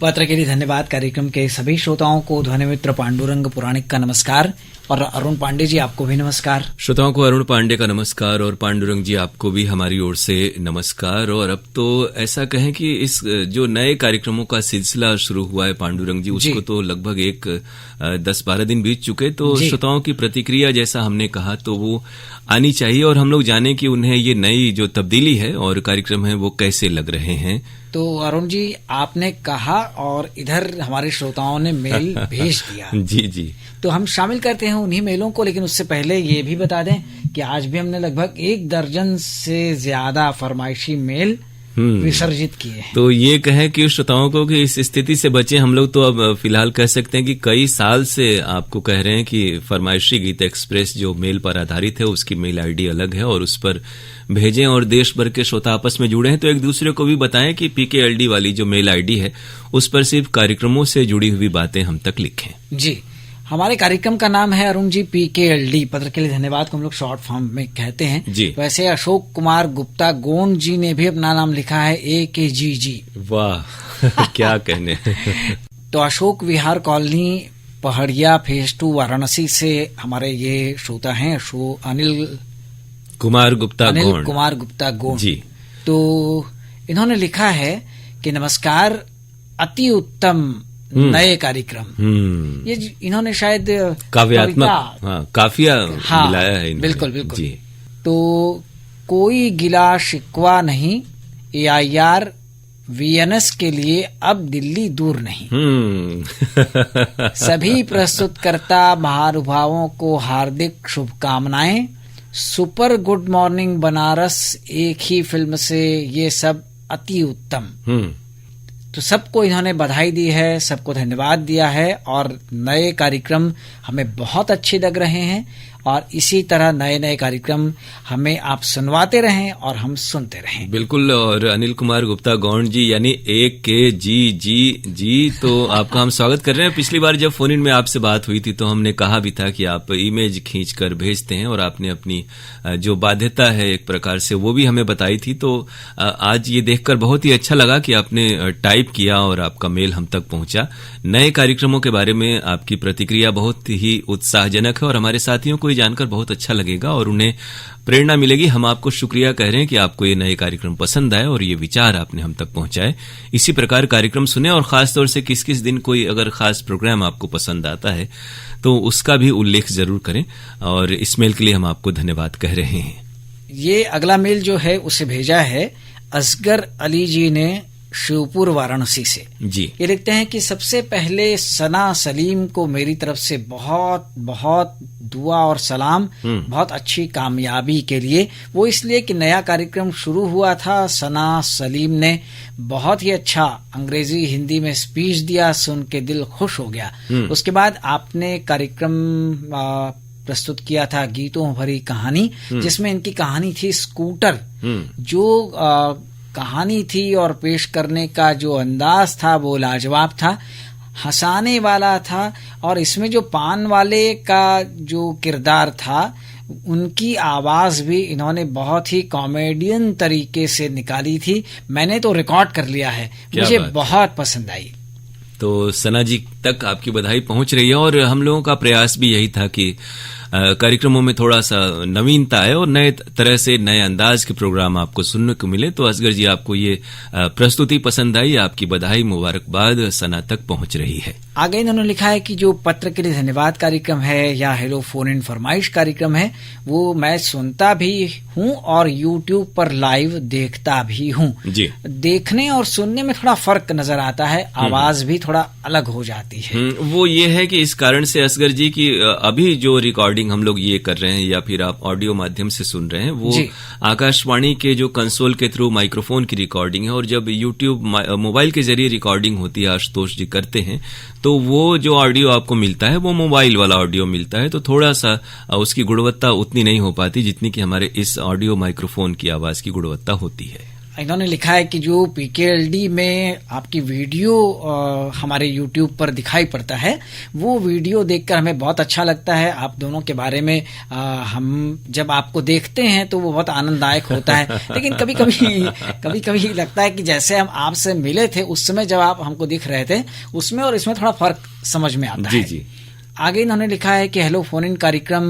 पत्र के लिए धन्यवाद। कार्यक्रम के सभी श्रोताओं को ध्वनि मित्र पांडुरंग पुराणिक का नमस्कार और अरुण पांडे जी आपको भी नमस्कार। श्रोताओं को अरुण पांडे का नमस्कार और पांडुरंग जी आपको भी हमारी ओर से नमस्कार। और अब तो ऐसा कहें कि इस जो नए कार्यक्रमों का सिलसिला शुरू हुआ है पांडुरंग जी, उसको तो लगभग 10-12 दिन बीत चुके। तो श्रोताओं की प्रतिक्रिया जैसा हमने कहा तो वो आनी चाहिए और हम लोग जाने कि उन्हें ये नई जो तब्दीली है और कार्यक्रम है वो कैसे लग रहे हैं। तो अरुण जी आपने कहा और इधर हमारे श्रोताओं ने मेल भेज दिया। जी जी, तो हम शामिल करते हैं उन्हीं मेलों को, लेकिन उससे पहले ये भी बता दें कि आज भी हमने लगभग 1 दर्जन से ज्यादा फरमाइशी मेल विसर्जित किए हैं। तो ये कहें कि श्रोताओं को कि इस स्थिति से बचे हम लोग तो अब फिलहाल कह सकते हैं कि कई साल से आपको कह रहे हैं कि फरमाइशी गीत एक्सप्रेस जो मेल पर आधारित है उसकी मेल आईडी अलग है और उस पर भेजें और देश भर के श्रोता आपस में जुड़े हैं। तो एक दूसरे को भी बताएं कि PKLD वाली जो मेल आईडी है उस पर सिर्फ कार्यक्रमों से जुड़ी हुई बातें हम तक लिखें। जी, हमारे कार्यक्रम का नाम है अरुण जी PKLD, पत्र के लिए धन्यवाद को हम लोग शॉर्ट फॉर्म में कहते हैं जी। वैसे अशोक कुमार गुप्ता गोंड जी ने भी अपना नाम लिखा है AKGG। वाह क्या कहने। तो अशोक विहार कॉलोनी पहाड़िया फेज 2 वाराणसी से हमारे ये श्रोता हैं अनिल कुमार गुप्ता गोंड जी। तो इन्होंने लिखा है कि नमस्कार, अति उत्तम नए कार्यक्रम। ये इन्होंने शायद काव्यात्मक काफिया मिलाया है। बिल्कुल बिल्कुल जी। तो कोई गिला शिकवा नहीं, AIR VNS के लिए अब दिल्ली दूर नहीं। सभी प्रस्तुतकर्ता महानुभावों को हार्दिक शुभकामनाएं। सुपर गुड मॉर्निंग बनारस, एक ही फिल्म से ये सब अति उत्तम। तो सबको इन्होंने बधाई दी है, सबको धन्यवाद दिया है और नए कार्यक्रम हमें बहुत अच्छे लग रहे हैं और इसी तरह नए नए कार्यक्रम हमें आप सुनवाते रहें और हम सुनते रहें। बिल्कुल। और अनिल कुमार गुप्ता गौंड जी यानी AKGG, तो आपका हम स्वागत कर रहे हैं। पिछली बार जब फोन इन में आपसे बात हुई थी तो हमने कहा भी था कि आप इमेज खींचकर भेजते हैं और आपने अपनी जो बाध्यता है एक प्रकार से वो भी हमें बताई थी। तो आज ये देखकर बहुत ही अच्छा लगा कि आपने टाइप किया और आपका मेल हम तक पहुंचा। नए कार्यक्रमों के बारे में आपकी प्रतिक्रिया बहुत ही उत्साहजनक है और हमारे साथियों को जानकर बहुत अच्छा लगेगा और उन्हें प्रेरणा मिलेगी। हम आपको शुक्रिया कह रहे हैं कि आपको ये नए कार्यक्रम पसंद आए और ये विचार आपने हम तक पहुंचाए। इसी प्रकार कार्यक्रम सुने और खासतौर से किस किस दिन कोई अगर खास प्रोग्राम आपको पसंद आता है तो उसका भी उल्लेख जरूर करें और इस मेल के लिए हम आपको धन्यवाद कह रहे हैं। ये अगला मेल जो है उसे भेजा है असगर अली जी ने शिवपुर वाराणसी से जी। ये लिखते हैं कि सबसे पहले सना सलीम को मेरी तरफ से बहुत बहुत दुआ और सलाम, बहुत अच्छी कामयाबी के लिए। वो इसलिए कि नया कार्यक्रम शुरू हुआ था, सना सलीम ने बहुत ही अच्छा अंग्रेजी हिंदी में स्पीच दिया, सुन के दिल खुश हो गया। उसके बाद आपने कार्यक्रम प्रस्तुत किया था गीतों भरी कहानी, जिसमें इनकी कहानी थी स्कूटर। जो कहानी थी और पेश करने का जो अंदाज था वो लाजवाब था, हंसाने वाला था और इसमें जो पान वाले का जो किरदार था उनकी आवाज भी इन्होंने बहुत ही कॉमेडियन तरीके से निकाली थी। मैंने तो रिकॉर्ड कर लिया है, मुझे बहुत पसंद आई। तो सना जी तक आपकी बधाई पहुंच रही है और हम लोगों का प्रयास भी यही था कि कार्यक्रमों में थोड़ा सा नवीनता है और नए तरह से नए अंदाज के प्रोग्राम आपको सुनने को मिले। तो असगर जी आपको ये प्रस्तुति पसंद आई, आपकी बधाई मुबारकबाद सना तक पहुंच रही है। आगे इन्होंने लिखा है कि जो पत्र के लिए धन्यवाद कार्यक्रम है या हेलो फोन इन फरमाइश कार्यक्रम है वो मैं सुनता भी हूँ और YouTube पर लाइव देखता भी हूँ। देखने और सुनने में थोड़ा फर्क नजर आता है, आवाज भी थोड़ा अलग हो जाती है। वो ये है कि इस कारण से असगर जी की अभी जो रिकॉर्डिंग हम लोग ये कर रहे हैं या फिर आप ऑडियो माध्यम से सुन रहे हैं वो आकाशवाणी के जो कंसोल के थ्रू माइक्रोफोन की रिकॉर्डिंग है और जब YouTube मोबाइल के जरिए रिकॉर्डिंग होती है, आशुतोष जी करते हैं, तो वो जो ऑडियो आपको मिलता है वो मोबाइल वाला ऑडियो मिलता है। तो थोड़ा सा उसकी गुणवत्ता उतनी नहीं हो पाती जितनी कि हमारे इस ऑडियो माइक्रोफोन की आवाज की गुणवत्ता होती है। इन्होंने लिखा है कि जो पीकेएलडी में आपकी वीडियो हमारे यूट्यूब पर दिखाई पड़ता है, वो वीडियो देखकर हमें बहुत अच्छा लगता है। आप दोनों के बारे में हम जब आपको देखते हैं तो वो बहुत आनंददायक होता है, लेकिन कभी कभी लगता है कि जैसे हम आपसे मिले थे उस समय जब आप हमको दिख रहे थे, उसमें और इसमें थोड़ा फर्क समझ में आता है। जी। आगे इन्होंने लिखा है कि हेलो फोन इन कार्यक्रम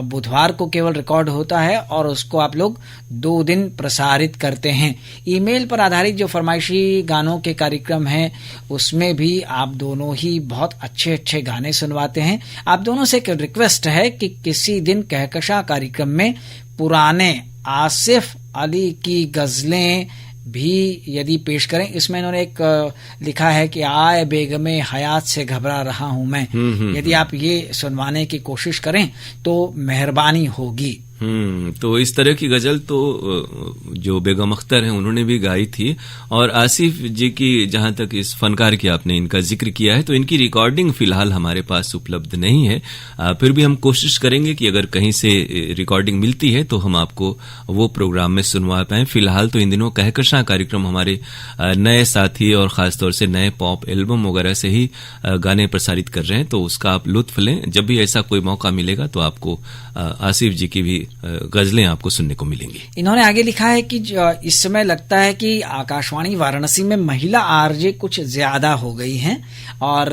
बुधवार को केवल रिकॉर्ड होता है और उसको आप लोग 2 दिन प्रसारित करते हैं। ईमेल पर आधारित जो फरमाइशी गानों के कार्यक्रम हैं उसमें भी आप दोनों ही बहुत अच्छे अच्छे गाने सुनवाते हैं। आप दोनों से एक रिक्वेस्ट है कि किसी दिन कहकशा कार्यक्रम में पुराने आसिफ अली की गजलें भी यदि पेश करें। इसमें इन्होंने एक लिखा है कि आए बेगमे हयात से घबरा रहा हूं मैं। यदि आप ये सुनवाने की कोशिश करें तो मेहरबानी होगी। तो इस तरह की गजल तो जो बेगम अख्तर हैं उन्होंने भी गाई थी, और आसिफ जी की जहां तक इस फनकार की आपने इनका जिक्र किया है तो इनकी रिकॉर्डिंग फिलहाल हमारे पास उपलब्ध नहीं है। फिर भी हम कोशिश करेंगे कि अगर कहीं से रिकॉर्डिंग मिलती है तो हम आपको वो प्रोग्राम में सुनवा पाएं। फिलहाल तो इन दिनों कहकशां कार्यक्रम हमारे नए साथी और खासतौर से नए पॉप एल्बम वगैरह से ही गाने प्रसारित कर रहे हैं, तो उसका आप लुत्फ लें। जब भी ऐसा कोई मौका मिलेगा तो आपको आसिफ जी की भी गजलें आपको सुनने को मिलेंगी। इन्होंने आगे लिखा है कि इस समय लगता है कि आकाशवाणी वाराणसी में महिला आरजे कुछ ज्यादा हो गई हैं और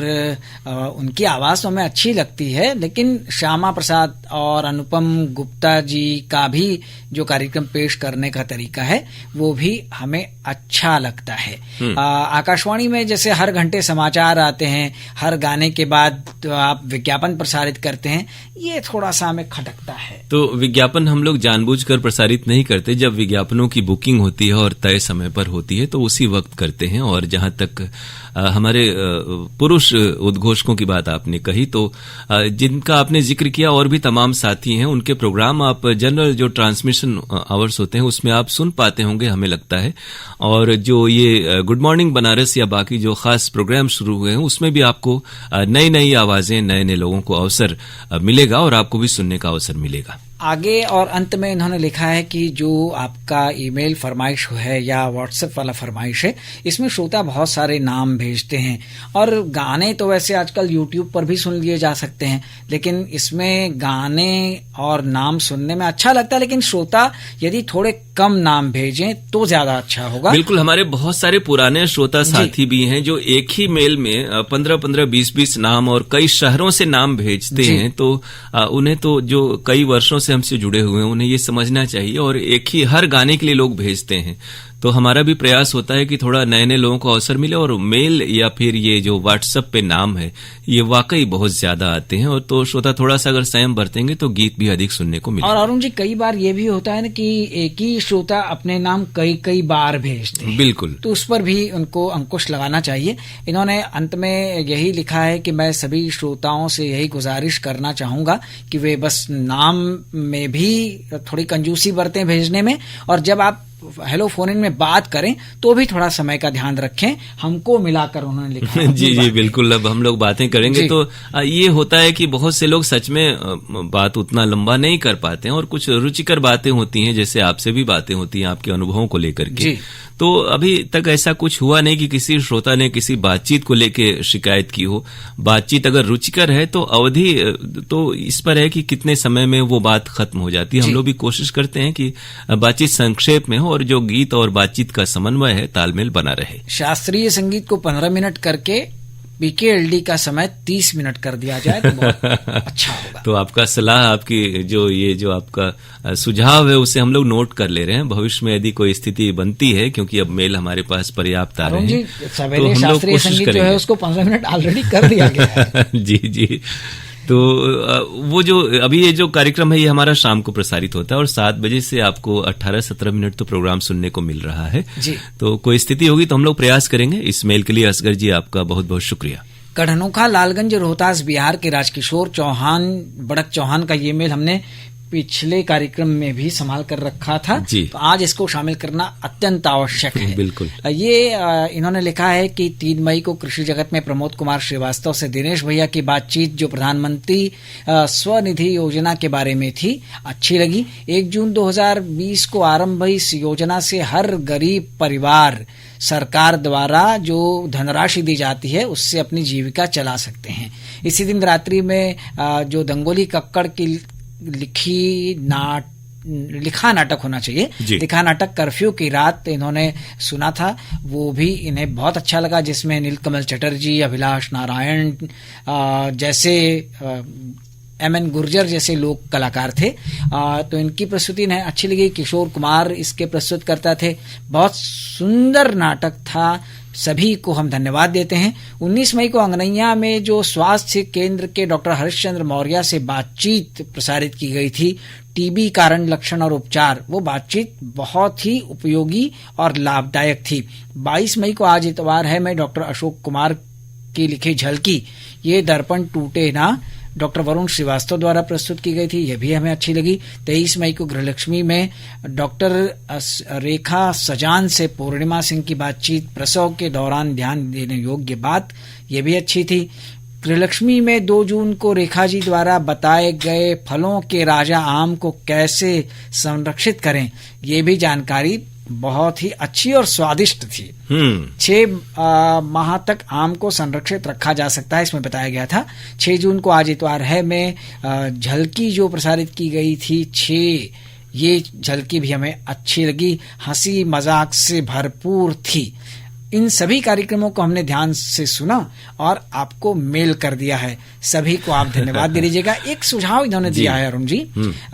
उनकी आवाज तो हमें अच्छी लगती है, लेकिन श्यामा प्रसाद और अनुपम गुप्ता जी का भी जो कार्यक्रम पेश करने का तरीका है वो भी हमें अच्छा लगता है। आकाशवाणी में जैसे हर घंटे समाचार आते हैं, हर गाने के बाद तो आप विज्ञापन प्रसारित करते हैं, ये थोड़ा सा हमें खटकता है। तो विज्ञापन हम लोग जानबूझकर प्रसारित नहीं करते। जब विज्ञापनों की बुकिंग होती है और तय समय पर होती है तो उसी वक्त करते हैं। और जहां तक हमारे पुरुष उद्घोषकों की बात आपने कही, तो जिनका आपने जिक्र किया और भी तमाम साथी हैं, उनके प्रोग्राम आप जनरल जो ट्रांसमिशन आवर्स होते हैं उसमें आप सुन पाते होंगे हमें लगता है। और जो ये गुड मॉर्निंग बनारस या बाकी जो खास प्रोग्राम शुरू हुए हैं उसमें भी आपको नई नई आवाजें, नए नए लोगों को अवसर मिलेगा और आपको भी सुनने का अवसर मिलेगा। आगे और अंत में इन्होंने लिखा है कि जो आपका ईमेल फरमाइश है या व्हाट्सएप वाला फरमाइश है, इसमें श्रोता बहुत सारे नाम भेजते हैं और गाने तो वैसे आजकल यूट्यूब पर भी सुन लिए जा सकते हैं, लेकिन इसमें गाने और नाम सुनने में अच्छा लगता है, लेकिन श्रोता यदि थोड़े कम नाम भेजें तो ज्यादा अच्छा होगा। बिल्कुल, हमारे बहुत सारे पुराने श्रोता साथी भी हैं जो एक ही मेल में 15-15, 20-20 नाम और कई शहरों से नाम भेजते हैं। तो उन्हें तो जो कई वर्षों से हमसे जुड़े हुए हैं उन्हें ये समझना चाहिए, और एक ही हर गाने के लिए लोग भेजते हैं। तो हमारा भी प्रयास होता है कि थोड़ा नए नए लोगों को अवसर मिले, और मेल या फिर ये जो व्हाट्सएप पे नाम है ये वाकई बहुत ज्यादा आते हैं, और तो श्रोता थोड़ा सा अगर संयम बरतेंगे तो गीत भी अधिक सुनने को मिलेगा। और अरुण जी, कई बार ये भी होता है ना कि एक ही श्रोता अपने नाम कई बार भेजते हैं। बिल्कुल, तो उस पर भी उनको अंकुश लगाना चाहिए। इन्होंने अंत में यही लिखा है कि मैं सभी श्रोताओं से यही गुजारिश करना चाहूंगा कि वे बस नाम में भी थोड़ी कंजूसी बरतें भेजने में, और जब आप हेलो फोन इन में बात करें तो भी थोड़ा समय का ध्यान रखें, हमको मिलाकर उन्होंने लिखा है। जी बिल्कुल, अब हम लोग बातें करेंगे तो ये होता है कि बहुत से लोग सच में बात उतना लंबा नहीं कर पाते हैं, और कुछ रुचिकर बातें होती हैं, जैसे आपसे भी बातें होती हैं आपके अनुभवों को लेकर के। तो अभी तक ऐसा कुछ हुआ नहीं कि किसी श्रोता ने किसी बातचीत को लेके शिकायत की हो। बातचीत अगर रुचिकर है तो अवधि तो इस पर है कि कितने समय में वो बात खत्म हो जाती है। हम लोग भी कोशिश करते हैं कि बातचीत संक्षेप में हो और जो गीत और बातचीत का समन्वय है तालमेल बना रहे। शास्त्रीय संगीत को 15 मिनट करके पीकेएलडी का समय 30 मिनट कर दिया जाए तो बहुत अच्छा होगा। तो आपका सलाह, आपकी जो आपका सुझाव है उसे हम लोग नोट कर ले रहे हैं। भविष्य में यदि कोई स्थिति बनती है, क्योंकि अब मेल हमारे पास पर्याप्त आ रहे हैं, सवेरे शास्त्रीय संगीत जो है उसको 15 मिनट ऑलरेडी कर दिया गया है। जी। तो वो जो अभी ये जो कार्यक्रम है ये हमारा शाम को प्रसारित होता है, और 7 बजे से आपको 18-17 मिनट तो प्रोग्राम सुनने को मिल रहा है जी। तो कोई स्थिति होगी तो हम लोग प्रयास करेंगे। इस मेल के लिए असगर जी आपका बहुत बहुत शुक्रिया। कढ़नोखा, लालगंज, रोहतास, बिहार के राजकिशोर चौहान, बड़क चौहान का ये मेल हमने पिछले कार्यक्रम में भी संभाल कर रखा था, तो आज इसको शामिल करना अत्यंत आवश्यक है। बिल्कुल। ये इन्होंने लिखा है कि 3 मई को कृषि जगत में प्रमोद कुमार श्रीवास्तव से दिनेश भैया की बातचीत जो प्रधानमंत्री स्वनिधि योजना के बारे में थी अच्छी लगी। 1 जून 2020 को आरंभ हुई इस योजना से हर गरीब परिवार सरकार द्वारा जो धनराशि दी जाती है उससे अपनी जीविका चला सकते हैं। इसी दिन रात्रि में जो दंगोली कक्कड़ की लिखा नाटक होना चाहिए, लिखा नाटक कर्फ्यू की रात इन्होंने सुना था, वो भी इन्हें बहुत अच्छा लगा, जिसमें नीलकमल चटर्जी, अभिलाष नारायण जैसे एम.एन. गुर्जर जैसे लोग कलाकार थे। तो इनकी प्रस्तुति इन्हें अच्छी लगी। किशोर कुमार इसके प्रस्तुत करता थे। बहुत सुंदर नाटक था, सभी को हम धन्यवाद देते हैं। 19 मई को अंगनैया में जो स्वास्थ्य केंद्र के डॉक्टर हरिश्चंद्र मौर्य से बातचीत प्रसारित की गई थी, टीबी कारण, लक्षण और उपचार, वो बातचीत बहुत ही उपयोगी और लाभदायक थी। 22 मई को आज इतवार है, मैं डॉक्टर अशोक कुमार की लिखी झलकी, ये दर्पण टूटे ना, डॉक्टर वरुण श्रीवास्तव द्वारा प्रस्तुत की गई थी, यह भी हमें अच्छी लगी। 23 मई को गृहलक्ष्मी में डॉक्टर रेखा सजान से पूर्णिमा सिंह की बातचीत, प्रसव के दौरान ध्यान देने योग्य बात, यह भी अच्छी थी। गृहलक्ष्मी में 2 जून को रेखा जी द्वारा बताए गए फलों के राजा आम को कैसे संरक्षित करें, ये भी जानकारी बहुत ही अच्छी और स्वादिष्ट थी। 6 माह तक आम को संरक्षित रखा जा सकता है, इसमें बताया गया था। 6 जून को आज इतवार है में झलकी जो प्रसारित की गई थी 6, ये झलकी भी हमें अच्छी लगी, हंसी मजाक से भरपूर थी। इन सभी कार्यक्रमों को हमने ध्यान से सुना और आपको मेल कर दिया है, सभी को आप धन्यवाद दे दीजिएगा। एक सुझाव इन्होंने दिया है अरुण जी,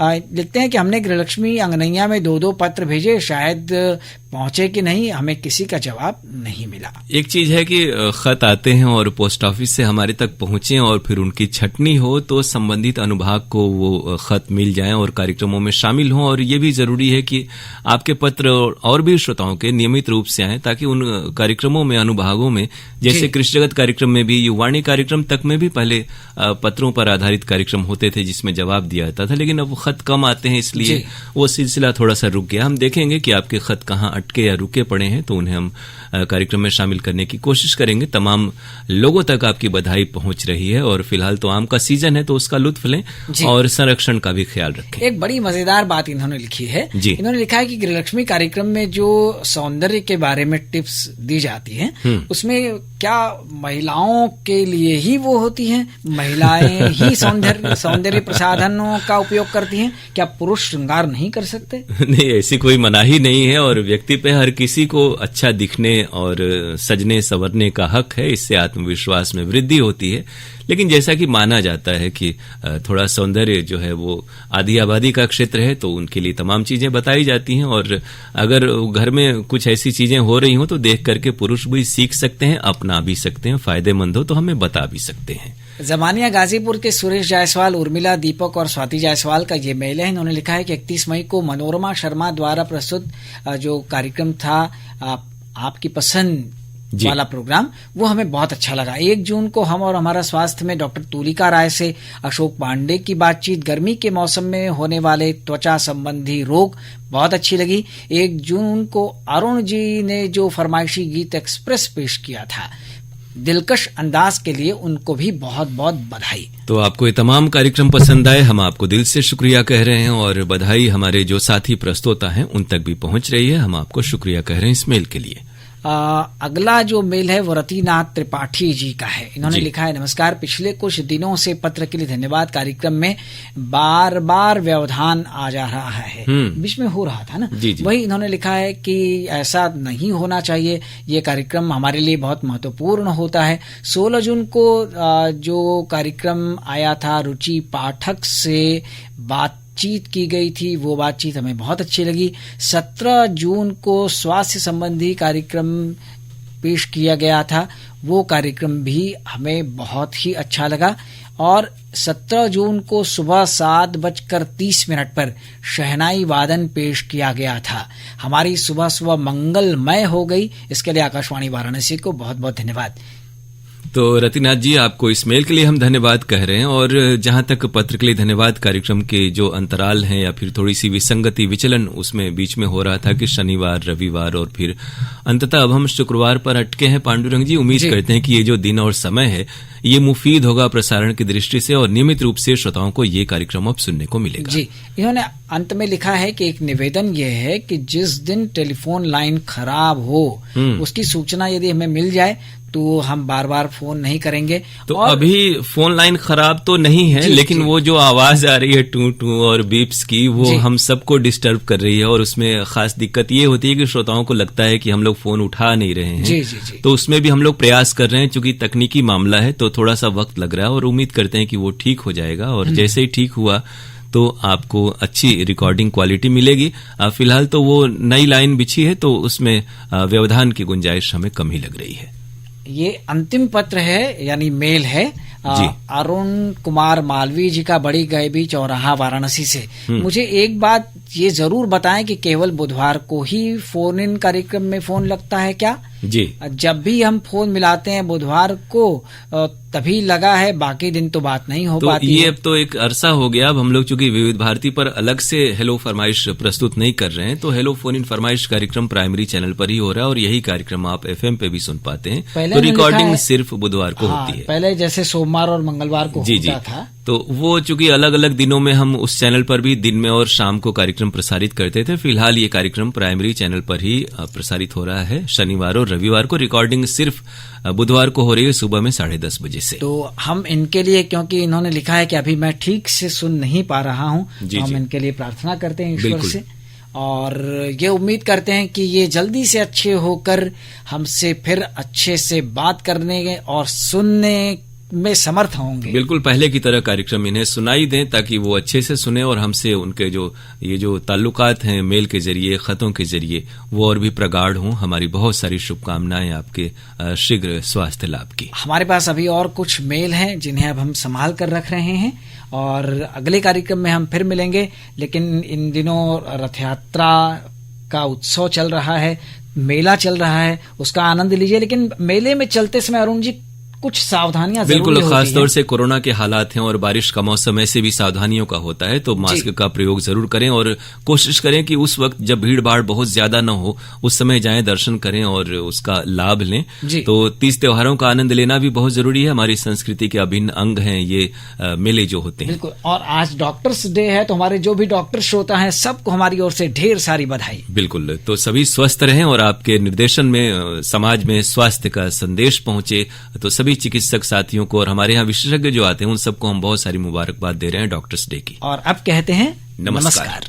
लिखते हैं कि हमने गृहलक्ष्मी अंगनैया में 2-2 पत्र भेजे, शायद पहुंचे कि नहीं, हमें किसी का जवाब नहीं मिला। एक चीज है कि खत आते हैं और पोस्ट ऑफिस से हमारे तक पहुंचे और फिर उनकी छटनी हो तो संबंधित अनुभाग को वो खत मिल जाएं और कार्यक्रमों में शामिल हों। और ये भी जरूरी है कि आपके पत्र और भी श्रोताओं के नियमित रूप से आएं, ताकि उन कार्यक्रमों में, अनुभागों में, जैसे कृषि जगत कार्यक्रम में भी, युवाणी कार्यक्रम तक में भी पहले पत्रों पर आधारित कार्यक्रम होते थे जिसमें जवाब दिया जाता था, लेकिन अब खत कम आते हैं, इसलिए वो सिलसिला थोड़ा सा रुक गया। हम देखेंगे कि आपके खत कहाँ अटके या रुके पड़े हैं, तो उन्हें हम कार्यक्रम में शामिल करने की कोशिश करेंगे। तमाम लोगों तक आपकी बधाई पहुंच रही है और फिलहाल तो आम का सीजन है, तो उसका लुत्फ लें और संरक्षण का भी ख्याल रखें। एक बड़ी मजेदार बात इन्होंने लिखी है, इन्होंने लिखा है कि गृहलक्ष्मी कार्यक्रम में जो सौंदर्य के बारे में टिप्स दी जाती है, उसमें क्या महिलाओं के लिए ही वो होती हैं? महिलाएं ही सौंदर्य प्रसाधनों का उपयोग करती हैं? क्या पुरुष श्रृंगार नहीं कर सकते? नहीं, ऐसी कोई मनाही नहीं है और व्यक्ति पे हर किसी को अच्छा दिखने और सजने संवरने का हक है, इससे आत्मविश्वास में वृद्धि होती है। लेकिन जैसा कि माना जाता है कि थोड़ा सौंदर्य जो है वो आधी आबादी का क्षेत्र है, तो उनके लिए तमाम चीजें बताई जाती हैं और अगर घर में कुछ ऐसी चीजें हो रही हो तो देख करके पुरुष भी सीख सकते हैं, अपना भी सकते हैं, फायदेमंद हो तो हमें बता भी सकते हैं। जमानिया गाजीपुर के सुरेश जायसवाल, उर्मिला दीपक और स्वाति जायसवाल का ये मेल है। इन्होंने लिखा है कि 31 मई को मनोरमा शर्मा द्वारा प्रस्तुत जो कार्यक्रम था आपकी पसंद वाला प्रोग्राम, वो हमें बहुत अच्छा लगा। 1 जून को हम और हमारा स्वास्थ्य में डॉक्टर तुलिका राय से अशोक पांडे की बातचीत, गर्मी के मौसम में होने वाले त्वचा संबंधी रोग, बहुत अच्छी लगी। 1 जून को अरुण जी ने जो फरमाइशी गीत एक्सप्रेस पेश किया था, दिलकश अंदाज के लिए उनको भी बहुत बहुत बधाई। तो आपको ये तमाम कार्यक्रम पसंद आए, हम आपको दिल से शुक्रिया कह रहे हैं और बधाई हमारे जो साथी प्रस्तोता हैं उन तक भी पहुंच रही है। हम आपको शुक्रिया कह रहे हैं इस मेल के लिए। अगला जो मेल है वो रतिनाथ त्रिपाठी जी का है। इन्होंने लिखा है, नमस्कार, पिछले कुछ दिनों से पत्र के लिए धन्यवाद। कार्यक्रम में बार बार व्यवधान आ जा रहा है, बीच में हो रहा था ना, वही इन्होंने लिखा है कि ऐसा नहीं होना चाहिए, ये कार्यक्रम हमारे लिए बहुत महत्वपूर्ण होता है। 16 जून को जो कार्यक्रम आया था रुचि पाठक से बातचीत की गई थी, वो बातचीत हमें बहुत अच्छी लगी। 17 जून को स्वास्थ्य संबंधी कार्यक्रम पेश किया गया था, वो कार्यक्रम भी हमें बहुत ही अच्छा लगा। और 17 जून को सुबह 7:30 पर शहनाई वादन पेश किया गया था। हमारी सुबह सुबह मंगलमय हो गई, इसके लिए आकाशवाणी वाराणसी को बहुत बहुत धन्यवाद। तो रतिनाथ जी, आपको इस मेल के लिए हम धन्यवाद कह रहे हैं, और जहां तक पत्र के लिए धन्यवाद, कार्यक्रम के जो अंतराल हैं या फिर थोड़ी सी विसंगति विचलन उसमें बीच में हो रहा था कि शनिवार, रविवार और फिर अंततः अब हम शुक्रवार पर अटके हैं। पांडुरंग जी, उम्मीद करते हैं कि ये जो दिन और समय है ये मुफीद होगा प्रसारण की दृष्टि से, और नियमित रूप से श्रोताओं को ये कार्यक्रम अब सुनने को मिलेगा। जी, इन्होंने अंत में लिखा है कि एक निवेदन ये है कि जिस दिन टेलीफोन लाइन खराब हो उसकी सूचना यदि हमें मिल जाए तो हम बार बार फोन नहीं करेंगे। तो अभी फोन लाइन खराब तो नहीं है, लेकिन वो जो आवाज आ रही है टू टू और बीप्स की, वो हम सबको डिस्टर्ब कर रही है, और उसमें खास दिक्कत ये होती है कि श्रोताओं को लगता है कि हम लोग फोन उठा नहीं रहे हैं। जी। तो उसमें भी हम लोग प्रयास कर रहे हैं, चूंकि तकनीकी मामला है तो थोड़ा सा वक्त लग रहा है, और उम्मीद करते हैं कि वो ठीक हो जाएगा, और जैसे ही ठीक हुआ तो आपको अच्छी रिकॉर्डिंग क्वालिटी मिलेगी। फिलहाल तो वो नई लाइन बिछी है तो उसमें व्यवधान की गुंजाइश हमें कम ही लग रही है। ये अंतिम पत्र है, यानी मेल है अरुण कुमार मालवीय जी का, बड़ी गैबी चौराहा, वाराणसी से। मुझे एक बात ये जरूर बताएं कि केवल बुधवार को ही फोन इन कार्यक्रम में फोन लगता है क्या? जी, जब भी हम फोन मिलाते हैं बुधवार को तभी लगा है, बाकी दिन तो बात नहीं हो पाती ये है। अब तो एक अरसा हो गया। अब हम लोग चूंकि विविध भारती पर अलग से हेलो फरमाइश प्रस्तुत नहीं कर रहे हैं, तो हेलो फोन इन फरमाइश कार्यक्रम प्राइमरी चैनल पर ही हो रहा है, और यही कार्यक्रम आप एफएम पे भी सुन पाते हैं। तो रिकॉर्डिंग सिर्फ बुधवार को होती है। पहले जैसे सोमवार और मंगलवार को होता था, तो वो चूंकि अलग अलग दिनों में हम उस चैनल पर भी दिन में और शाम को कार्यक्रम प्रसारित करते थे। फिलहाल ये कार्यक्रम प्राइमरी चैनल पर ही प्रसारित हो रहा है शनिवार और रविवार को। रिकॉर्डिंग सिर्फ बुधवार को हो रही है सुबह में 10:30 बजे से। तो हम इनके लिए, क्योंकि इन्होंने लिखा है कि अभी मैं ठीक से सुन नहीं पा रहा हूं, तो हम इनके लिए प्रार्थना करते हैं ईश्वर से, और ये उम्मीद करते हैं कि ये जल्दी से अच्छे होकर हमसे फिर अच्छे से बात करने और सुनने में समर्थ होंगे। बिल्कुल पहले की तरह कार्यक्रम इन्हें सुनाई दें, ताकि वो अच्छे से सुने और हमसे उनके जो ताल्लुकात हैं मेल के जरिए, खतों के जरिए, वो और भी प्रगाढ़ हों। हमारी बहुत सारी शुभकामनाएं आपके शीघ्र स्वास्थ्य लाभ की। हमारे पास अभी और कुछ मेल हैं जिन्हें अब हम संभाल कर रख रहे हैं, और अगले कार्यक्रम में हम फिर मिलेंगे। लेकिन इन दिनों रथ यात्रा का उत्सव चल रहा है, मेला चल रहा है, उसका आनंद लीजिए। लेकिन मेले में चलते समय अरुण जी कुछ सावधानियां बिल्कुल, खासतौर से कोरोना के हालात हैं और बारिश का मौसम, ऐसे भी सावधानियों का होता है, तो मास्क का प्रयोग जरूर करें, और कोशिश करें कि उस वक्त जब भीड़ भाड़ बहुत ज्यादा न हो उस समय जाएं, दर्शन करें और उसका लाभ लें। तो तीज त्योहारों का आनंद लेना भी बहुत जरूरी है। हमारी संस्कृति के अभिन्न अंग हैं ये मेले जो होते हैं। बिल्कुल, और आज डॉक्टर्स डे है, तो हमारे जो भी डॉक्टर श्रोता हैं सबको हमारी ओर से ढेर सारी बधाई। बिल्कुल, तो सभी स्वस्थ रहें और आपके निर्देशन में समाज में स्वास्थ्य का संदेश पहुंचे। तो सभी चिकित्सक साथियों को और हमारे यहाँ विशेषज्ञ जो आते हैं उन सबको हम बहुत सारी मुबारकबाद दे रहे हैं डॉक्टर्स डे की। और अब कहते हैं नमस्कार।